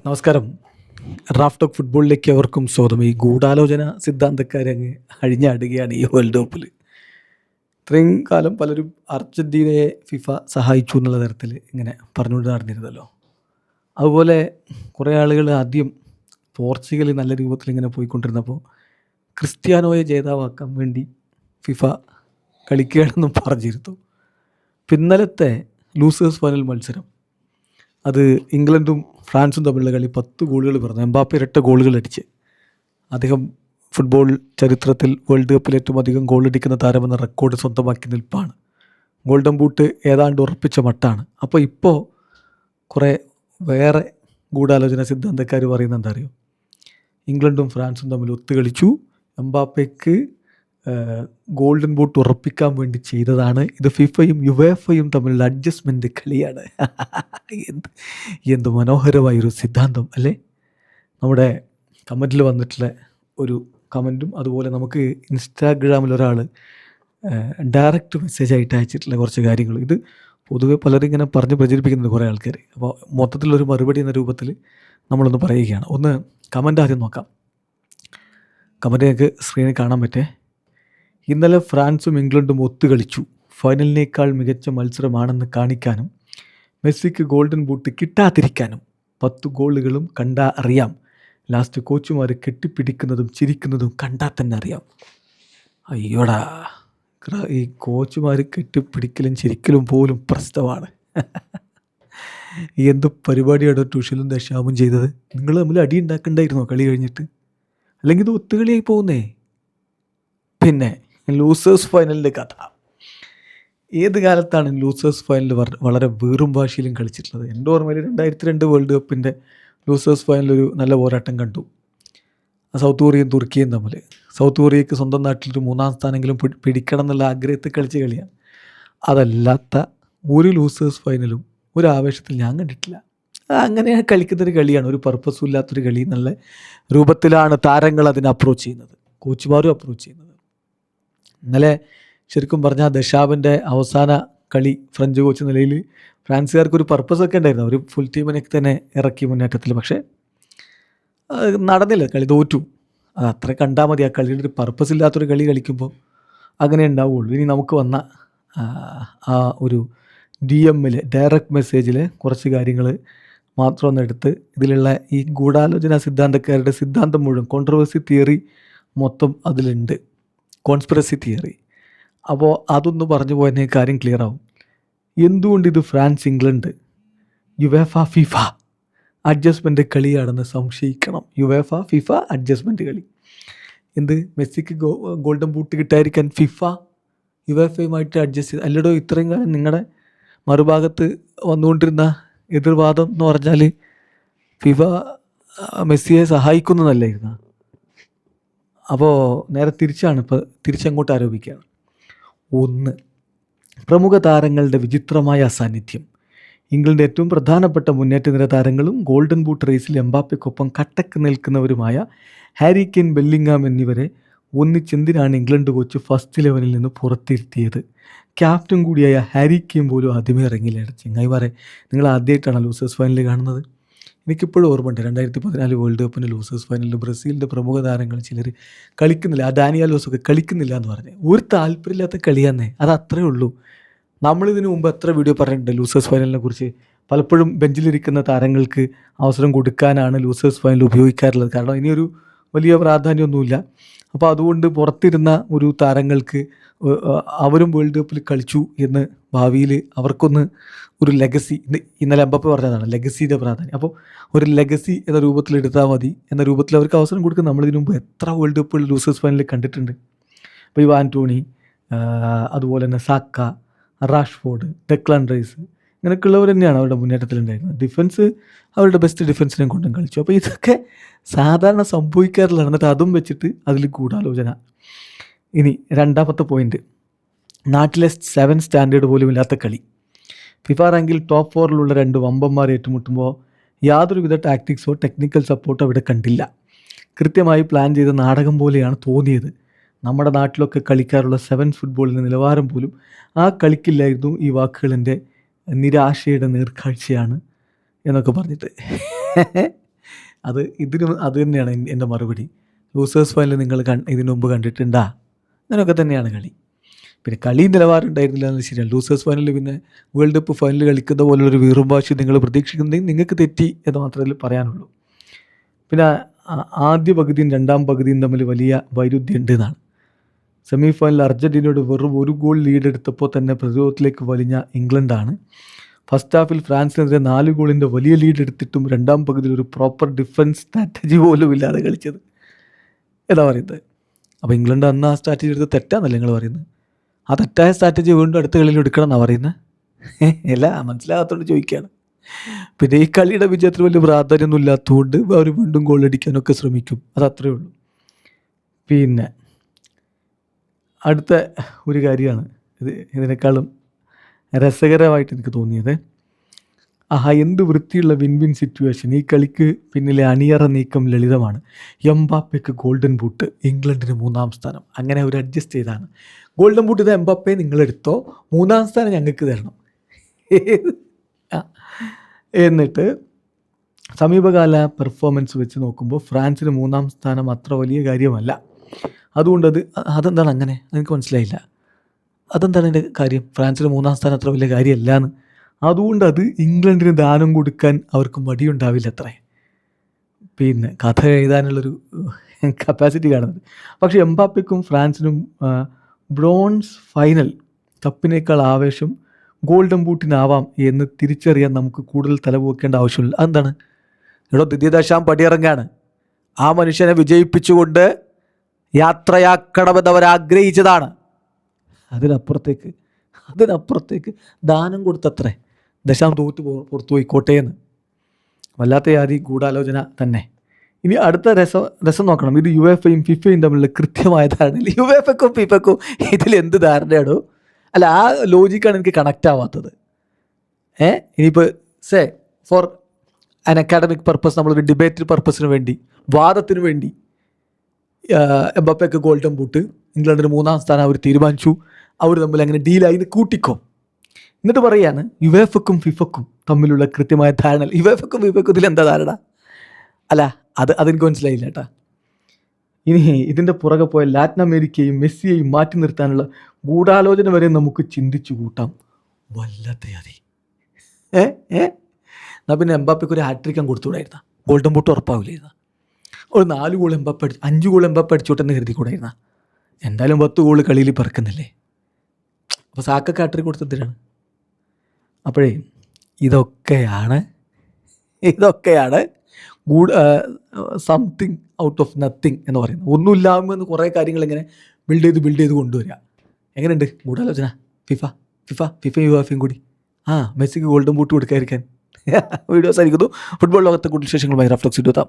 നമസ്കാരം. Raf talk ഫുട്ബോളിലേക്ക് അവർക്കും സ്വാഗതം. ഈ ഗൂഢാലോചന സിദ്ധാന്തക്കാരങ്ങ് അഴിഞ്ഞാടുകയാണ് ഈ വേൾഡ് കപ്പിൽ. ഇത്രയും കാലം പലരും അർജൻറ്റീനയെ ഫിഫ സഹായിച്ചു എന്നുള്ള തരത്തിൽ ഇങ്ങനെ പറഞ്ഞുകൊണ്ട് നടന്നിരുന്നല്ലോ. അതുപോലെ കുറേ ആളുകൾ ആദ്യം പോർച്ചുഗൽ നല്ല രൂപത്തിൽ ഇങ്ങനെ പോയിക്കൊണ്ടിരുന്നപ്പോൾ ക്രിസ്ത്യാനോയെ ജേതാവാക്കാൻ വേണ്ടി ഫിഫ കളിക്കുകയാണെന്നും പറഞ്ഞിരുന്നു. പിന്നലത്തെ ലൂസേഴ്സ് ഫൈനൽ മത്സരം, അത് ഇംഗ്ലണ്ടും ഫ്രാൻസും തമ്മിലുള്ള കളി 10 ഗോളുകൾ പിറന്നു. എംബാപ്പെ 8 ഗോളുകൾ അടിച്ച് അദ്ദേഹം ഫുട്ബോൾ ചരിത്രത്തിൽ വേൾഡ് കപ്പിൽ ഏറ്റവും അധികം ഗോളടിക്കുന്ന താരമെന്ന റെക്കോർഡ് സ്വന്തമാക്കി നിൽപ്പാണ്. ഗോൾഡൻ ബൂട്ട് ഏതാണ്ട് ഉറപ്പിച്ച മട്ടാണ്. അപ്പോൾ ഇപ്പോൾ കുറേ വേറെ ഗൂഢാലോചന സിദ്ധാന്തക്കാർ പറയുന്നത് എന്താ അറിയോ? ഇംഗ്ലണ്ടും ഫ്രാൻസും തമ്മിൽ ഒത്തുകളിച്ചു, എംബാപ്പയ്ക്ക് ഗോൾഡൻ ബൂട്ട് ഉറപ്പിക്കാൻ വേണ്ടി ചെയ്തതാണ്. ഇത് ഫിഫയും യുവേഫയും തമ്മിലുള്ള അഡ്ജസ്റ്റ്മെൻറ്റ് കളിയാണ്. എന്ത് മനോഹരമായൊരു സിദ്ധാന്തം അല്ലേ? നമ്മുടെ കമൻറ്റിൽ വന്നിട്ടുള്ള ഒരു കമൻറ്റും, അതുപോലെ നമുക്ക് ഇൻസ്റ്റാഗ്രാമിൽ ഒരാൾ ഡയറക്റ്റ് മെസ്സേജ് ആയിട്ട് അയച്ചിട്ടുള്ള കുറച്ച് കാര്യങ്ങൾ, ഇത് പൊതുവെ പലരും ഇങ്ങനെ പറഞ്ഞ് പ്രചരിപ്പിക്കുന്നുണ്ട് കുറേ ആൾക്കാർ. അപ്പോൾ മൊത്തത്തിലൊരു മറുപടി എന്ന രൂപത്തിൽ നമ്മളൊന്ന് പറയുകയാണ്. ഒന്ന് കമൻ്റ് ആദ്യം നോക്കാം. കമൻറ്റ് ഞങ്ങൾക്ക് സ്ക്രീനിൽ കാണാൻ പറ്റേ. ഇന്നലെ ഫ്രാൻസും ഇംഗ്ലണ്ടും ഒത്തുകളിച്ചു. ഫൈനലിനേക്കാൾ മികച്ച മത്സരമാണെന്ന് കാണിക്കാനും മെസ്സിക്ക് ഗോൾഡൻ ബൂട്ട് കിട്ടാതിരിക്കാനും 10 ഗോളുകളും കണ്ടാൽ അറിയാം. ലാസ്റ്റ് കോച്ചുമാർ കെട്ടിപ്പിടിക്കുന്നതും ചിരിക്കുന്നതും കണ്ടാൽ തന്നെ അറിയാം. അയ്യോടാ, ഈ കോച്ചുമാർ കെട്ടിപ്പിടിക്കലും ചിരിക്കലും പോലും പ്രശ്നമാണ്. എന്ത് പരിപാടിയാണോ ട്യൂഷനും ദശാമും ചെയ്തത്? നിങ്ങൾ തമ്മിൽ അടി ഉണ്ടാക്കണ്ടായിരുന്നോ കളി കഴിഞ്ഞിട്ട്? അല്ലെങ്കിൽ ഇത് ഒത്തുകളിയായി പോകുന്നേ. പിന്നെ ലൂസേഴ്സ് ഫൈനലിൻ്റെ കഥ. ഏത് കാലത്താണ് ലൂസേഴ്സ് ഫൈനൽ വളരെ വീറും ഭാഷയിലും കളിച്ചിട്ടുള്ളത്? എൻ്റെ ഓർമ്മയിൽ 2002 വേൾഡ് കപ്പിൻ്റെ ലൂസേഴ്സ് ഫൈനലൊരു നല്ല പോരാട്ടം കണ്ടു. സൗത്ത് കൊറിയയും തുർക്കിയും തമ്മിൽ. സൗത്ത് കൊറിയയ്ക്ക് സ്വന്തം നാട്ടിലൊരു 3-ാം സ്ഥാനമെങ്കിലും പിടിക്കണം എന്നുള്ള ആഗ്രഹത്തിൽ കളിച്ച കളിയാണ്. അതല്ലാത്ത ഒരു ലൂസേഴ്സ് ഫൈനലും ഒരു ആവേശത്തിൽ ഞാൻ കണ്ടിട്ടില്ല. അങ്ങനെ കളിക്കുന്നൊരു കളിയാണ്, ഒരു പർപ്പസും ഇല്ലാത്തൊരു കളി എന്നുള്ള രൂപത്തിലാണ് താരങ്ങൾ അതിനെ അപ്രോച്ച് ചെയ്യുന്നത്, കോച്ചുമാരും അപ്രോച്ച് ചെയ്യുന്നത്. ഇന്നലെ ശരിക്കും പറഞ്ഞാൽ ദശാബിൻ്റെ അവസാന കളി ഫ്രഞ്ച് കോച്ച് നിലയിൽ ഫ്രാൻസുകാർക്കൊരു പർപ്പസൊക്കെ ഉണ്ടായിരുന്നു. അവർ ഫുൾ ടീമിനൊക്കെ തന്നെ ഇറക്കി മുന്നേറ്റത്തിൽ. പക്ഷേ നടന്നില്ല, കളി തോറ്റു. അത് അത്ര കണ്ടാൽ മതി. ആ കളിയുടെ ഒരു പർപ്പസ് ഇല്ലാത്തൊരു കളി കളിക്കുമ്പോൾ അങ്ങനെ ഉണ്ടാവുകയുള്ളൂ. ഇനി നമുക്ക് വന്ന ആ ഒരു DM-ൽ ഡയറക്റ്റ് മെസ്സേജിൽ കുറച്ച് കാര്യങ്ങൾ മാത്രം ഒന്നെടുത്ത്, ഇതിലുള്ള ഈ ഗൂഢാലോചന സിദ്ധാന്തക്കാരുടെ സിദ്ധാന്തം മുഴുവൻ, കോൺട്രവേഴ്സി തിയറി മൊത്തം അതിലുണ്ട്, കോൺസ്പിറസി തിയറി. അപ്പോൾ അതൊന്ന് പറഞ്ഞു പോയതിന് കാര്യം ക്ലിയർ ആവും. എന്തുകൊണ്ട് ഇത് France England UEFA FIFA adjustment കളിയാണെന്ന് സംശയിക്കണം. യുവേഫ ഫിഫ അഡ്ജസ്റ്റ്മെൻറ്റ് കളി. എന്ത് മെസ്സിക്ക് ഗോൾഡൻ ബൂട്ട് കിട്ടാതിരിക്കാൻ ഫിഫ യുവേഫയുമായിട്ട് അഡ്ജസ്റ്റ് ചെയ്ത്? അല്ലടോ, ഇത്രയും കാലം നിങ്ങളുടെ മറുഭാഗത്ത് വന്നുകൊണ്ടിരുന്ന എതിർവാദം എന്ന് പറഞ്ഞാൽ ഫിഫ മെസ്സിയെ സഹായിക്കുന്നതല്ലായിരുന്നു. അപ്പോൾ നേരെ തിരിച്ചാണ് ഇപ്പോൾ തിരിച്ചങ്ങോട്ട് ആരോപിക്കുകയാണ്. ഒന്ന്, പ്രമുഖ താരങ്ങളുടെ വിചിത്രമായ അസാന്നിധ്യം. ഇംഗ്ലണ്ട് ഏറ്റവും പ്രധാനപ്പെട്ട മുന്നേറ്റ നിര താരങ്ങളും ഗോൾഡൻ ബൂട്ട് റേസിൽ എംബാപ്പയ്ക്കൊപ്പം കട്ടക്ക് നിൽക്കുന്നവരുമായ ഹാരി കെയ്ൻ, ബെല്ലിംഗാം എന്നിവരെ ഒന്നിച്ചെന്തിനാണ് ഇംഗ്ലണ്ട് കോച്ച് ഫസ്റ്റ് 11-ൽ നിന്ന് പുറത്തിരുത്തിയത്? ക്യാപ്റ്റൻ കൂടിയായ ഹാരി കെയ്ൻ പോലും ആദ്യമേ ഇറങ്ങില്ല. ചെങ്ങായിമാരെ, നിങ്ങൾ ആദ്യമായിട്ടാണ് ലൂസേഴ്സ് ഫൈനലിൽ കാണുന്നത്? എനിക്കിപ്പോഴും ഓർമ്മയുണ്ട് 2014 വേൾഡ് കപ്പിൻ്റെ ലൂസേഴ്സ് ഫൈനലിൽ ബ്രസീലിൻ്റെ പ്രമുഖ താരങ്ങൾ ചിലർ കളിക്കുന്നില്ല, ആ ഡാനിയാലോസൊക്കെ കളിക്കുന്നില്ല എന്ന് പറഞ്ഞ്. ഒരു താല്പര്യമില്ലാത്ത കളിയാന്നേ, അത് അത്രേ ഉള്ളൂ. നമ്മളിതിനു മുമ്പ് എത്ര വീഡിയോ പറഞ്ഞിട്ടുണ്ട് ലൂസേഴ്സ് ഫൈനലിനെ കുറിച്ച്. പലപ്പോഴും ബെഞ്ചിലിരിക്കുന്ന താരങ്ങൾക്ക് അവസരം കൊടുക്കാനാണ് ലൂസേഴ്സ് ഫൈനൽ ഉപയോഗിക്കാറുള്ളത്. കാരണം ഇനിയൊരു വലിയ പ്രാധാന്യമൊന്നുമില്ല. അപ്പോൾ അതുകൊണ്ട് പുറത്തിരുന്ന ഒരു താരങ്ങൾക്ക് അവരും വേൾഡ് കപ്പിൽ കളിച്ചു എന്ന് ഭാവിയിൽ അവർക്കൊന്ന് ഒരു ലെഗസി, ഇന്നലെ എംബാപ്പെ പറഞ്ഞതാണ് ലെഗസിയുടെ പ്രാധാന്യം. അപ്പോൾ ഒരു ലെഗസി എന്ന രൂപത്തിൽ എടുത്താൽ മതി എന്ന രൂപത്തിൽ അവർക്ക് അവസരം കൊടുക്കുക. നമ്മളിതിനു മുമ്പ് എത്ര വേൾഡ് കപ്പുകൾ ലൂസേഴ്സ് ഫൈനലിൽ കണ്ടിട്ടുണ്ട്. ഇപ്പോൾ ഈ ആൻ്റോണി, അതുപോലെ തന്നെ സാക്ക, റാഷ്ഫോർഡ്, ഡെക്ലാൻ റൈസ്, ഇങ്ങനെയൊക്കെയുള്ളവർ തന്നെയാണ് അവരുടെ മുന്നേറ്റത്തിലുണ്ടായിരുന്നത്. ഡിഫൻസ് അവരുടെ ബെസ്റ്റ് ഡിഫൻസിനെ കൊണ്ടും കളിച്ചു. അപ്പോൾ ഇതൊക്കെ സാധാരണ സംഭവിക്കാറില്ല. എന്നിട്ട് അതും വെച്ചിട്ട് അതിൽ ഗൂഢാലോചന. ഇനി രണ്ടാമത്തെ പോയിന്റ്, നാട്ടിലെ 7 സ്റ്റാൻഡേർഡ് പോലും ഇല്ലാത്ത കളി. ഫിഫ റാങ്കിൽ ടോപ്പ് 4-ലുള്ള 2 വമ്പന്മാർ ഏറ്റുമുട്ടുമ്പോൾ യാതൊരുവിധ ടാക്ടിക്സോ ടെക്നിക്കൽ സപ്പോർട്ടോ അവിടെ കണ്ടില്ല. കൃത്യമായി പ്ലാൻ ചെയ്ത നാടകം പോലെയാണ് തോന്നിയത്. നമ്മുടെ നാട്ടിലൊക്കെ കളിക്കാറുള്ള 7 ഫുട്ബോളിൻ്റെ നിലവാരം പോലും ആ കളിക്കില്ലായിരുന്നു. ഈ വാക്കുകൾ എൻ്റെ നിരാശയുടെ നേർക്കാഴ്ചയാണ് എന്നൊക്കെ പറഞ്ഞിട്ട് ഇതിനും അത് തന്നെയാണ് എൻ്റെ മറുപടി. ലൂസേഴ്സ് ഫൈനൽ നിങ്ങൾ ഇതിനു മുമ്പ് കണ്ടിട്ടുണ്ടാ? അങ്ങനെയൊക്കെ തന്നെയാണ് കളി. പിന്നെ കളി നിലവാരം ഉണ്ടായിരുന്നില്ല എന്ന് ശരിയാണ്. ലൂസേഴ്സ് ഫൈനലിൽ പിന്നെ വേൾഡ് കപ്പ് ഫൈനൽ കളിക്കുന്ന പോലുള്ളൊരു വീറുംവാശി നിങ്ങൾ പ്രതീക്ഷിക്കുന്നുണ്ടെങ്കിൽ നിങ്ങൾക്ക് തെറ്റി എന്ന് മാത്രമേ പറയാനുള്ളൂ. പിന്നെ ആദ്യ പകുതിയും രണ്ടാം പകുതിയും തമ്മിൽ വലിയ വൈരുദ്ധ്യം ഉണ്ട് എന്നാണ്. സെമി ഫൈനലിൽ അർജൻറ്റീനയോട് വെറും 1 ഗോൾ ലീഡ് എടുത്തപ്പോൾ തന്നെ പ്രതിരോധത്തിലേക്ക് വലിഞ്ഞ ഇംഗ്ലണ്ടാണ്. ഫസ്റ്റ് ഹാഫിൽ ഫ്രാൻസിനെതിരെ 4 ഗോളിൻ്റെ വലിയ ലീഡ് എടുത്തിട്ടും രണ്ടാം പകുതിയിൽ ഒരു പ്രോപ്പർ ഡിഫൻസ് സ്ട്രാറ്റജി പോലും ഇല്ലാതെ കളിച്ചത്. എന്താ പറയുന്നത്? അപ്പോൾ ഇംഗ്ലണ്ട് അന്ന് ആ സ്ട്രാറ്റജി എടുത്ത് തെറ്റാന്നല്ലേ നിങ്ങൾ പറയുന്നത്? ആ തെറ്റായ സ്ട്രാറ്റജി വീണ്ടും അടുത്ത കളിയിൽ എടുക്കണം എന്നാണ് പറയുന്നത്? അല്ല, മനസ്സിലാകാത്തതുകൊണ്ട് ചോദിക്കുകയാണ്. പിന്നെ ഈ കളിയുടെ വിജയത്തിന് വലിയ പ്രാധാന്യമൊന്നും ഇല്ലാത്തതുകൊണ്ട് അവർ വീണ്ടും ഗോൾ അടിക്കാനൊക്കെ ശ്രമിക്കും. അതത്രേ ഉള്ളൂ. പിന്നെ അടുത്ത ഒരു കാര്യമാണ് ഇതിനേക്കാളും രസകരമായിട്ട് എനിക്ക് തോന്നിയത്. എന്ത് വൃത്തിയുള്ള വിൻ വിൻ സിറ്റുവേഷൻ. ഈ കളിക്ക് പിന്നിലെ അണിയറ നീക്കം ലളിതമാണ്. എംബാപ്പയ്ക്ക് ഗോൾഡൻ ബൂട്ട്, ഇംഗ്ലണ്ടിന് 3-ാം സ്ഥാനം. അങ്ങനെ അവർ അഡ്ജസ്റ്റ് ചെയ്താണ്. ഗോൾഡൻ ബൂട്ട് ഇത് എംബാപ്പയെ നിങ്ങളെടുത്തോ, 3-ാം സ്ഥാനം ഞങ്ങൾക്ക് തരണം. എന്നിട്ട് സമീപകാല പെർഫോമൻസ് വെച്ച് നോക്കുമ്പോൾ ഫ്രാൻസിന് 3-ാം സ്ഥാനം അത്ര വലിയ കാര്യമല്ല. അതുകൊണ്ട് അതെന്താണ് അങ്ങനെ? എനിക്ക് മനസ്സിലായില്ല. അതെന്താണ് എൻ്റെ കാര്യം? ഫ്രാൻസിന് 3-ാം സ്ഥാനം അത്ര വലിയ കാര്യമല്ല എന്ന്. അതുകൊണ്ട് അത് ഇംഗ്ലണ്ടിന് ദാനം കൊടുക്കാൻ അവർക്ക് മടിയുണ്ടാവില്ല അത്രേ. പിന്നെ കഥ എഴുതാനുള്ളൊരു കപ്പാസിറ്റി കാണുന്നത്. പക്ഷേ എംബാപ്പയ്ക്കും ഫ്രാൻസിനും ബ്രോൺസ് ഫൈനൽ കപ്പിനേക്കാൾ ആവേശം ഗോൾഡൻ ബൂട്ടിനാവാം എന്ന് തിരിച്ചറിയാൻ നമുക്ക് കൂടുതൽ തലപോക്കേണ്ട ആവശ്യമില്ല. അതെന്താണ്? ദിദിയർ ദശാം പടിയിറങ്ങാണ്. ആ മനുഷ്യനെ വിജയിപ്പിച്ചുകൊണ്ട് യാത്രയാക്കണമെന്ന് അവർ ആഗ്രഹിച്ചതാണ്. അതിനപ്പുറത്തേക്ക് ദാനം കൊടുത്തത്രേ. ദശാം തോറ്റ് പുറത്തുപോയി കോട്ടയെന്ന്. വല്ലാത്ത ജാതി ഗൂഢാലോചന തന്നെ. ഇനി അടുത്ത രസം നോക്കണം. ഇത് യുവേഫയും ഫിഫയും തമ്മിലുള്ള കൃത്യമായ ധാരണ. യുവേഫക്കും ഫിഫക്കും ഇതിലെന്ത് ധാരണയാണോ? അല്ല, ആ ലോജിക്കാണ് എനിക്ക് കണക്റ്റ് ആവാത്തത്. ഇനിയിപ്പോൾ ഫോർ ആൻ അക്കാഡമിക് പർപ്പസ്, നമ്മളൊരു ഡിബേറ്റ് പർപ്പസിന് വേണ്ടി, വാദത്തിന് വേണ്ടി എംബാപ്പയ്ക്ക് ഗോൾഡൻ ബൂട്ട്, ഇംഗ്ലണ്ടിന് 3-ാം സ്ഥാനം അവർ തീരുമാനിച്ചു. അവർ തമ്മിൽ അങ്ങനെ ഡീലായി കൂട്ടിക്കോ. എന്നിട്ട് പറയാണ് യുവേഫക്കും ഫിഫക്കും തമ്മിലുള്ള കൃത്യമായ ധാരണ. യുവേഫക്കും ഫിഫക്കും ഇതിലെന്താ ധാരണ? അല്ല, അതെനിക്ക് മനസ്സിലായില്ല കേട്ടാ. ഇനി ഇതിൻ്റെ പുറകെ പോയ ലാറ്റിൻ അമേരിക്കയും മെസ്സിയെയും മാറ്റി നിർത്താനുള്ള ഗൂഢാലോചന വരെ നമുക്ക് ചിന്തിച്ചു കൂട്ടാം. വല്ലാത്ത ജാതി. എന്നാൽ പിന്നെ എംബാപ്പയ്ക്ക് ഒരു ഹാട്രിക്കാൻ കൊടുത്തുകൂടായിരുന്ന? Golden boot ഉറപ്പാവില്ലായിരുന്ന? ഒരു 4 ഗോൾ എംബാപ്പ 5 ഗോൾ എംബാപ്പ അടിച്ചോട്ടെന്ന് കരുതിക്കൂടായിരുന്ന? എന്തായാലും 10 ഗോൾ കളിയിൽ പറക്കുന്നില്ലേ? അപ്പോൾ സാക്കൊക്കെ ഹാട്രിക് കൊടുത്തതിനാണ്. അപ്പോഴേ ഇതൊക്കെയാണ് സംതിങ് ഔട്ട് ഓഫ് നത്തിങ് എന്ന് പറയുന്നത്. ഒന്നുമില്ലാമെന്ന് കുറേ കാര്യങ്ങൾ ഇങ്ങനെ ബിൽഡ് ചെയ്ത് കൊണ്ടുവരിക. എങ്ങനെയുണ്ട് ഗൂഢാലോചന? ഫിഫയും യുവേഫയും കൂടി മെസ്സിക്ക് ഗോൾഡൻ ബൂട്ട് കൊടുക്കാതിരിക്കാൻ. വീഡിയോസ് ആയിരിക്കുന്നു. ഫുട്ബോൾ ലോകത്തെ കൂടുതൽ വിശേഷങ്ങളുമായി റഫ്ലക്സ് ഇടുത്താം.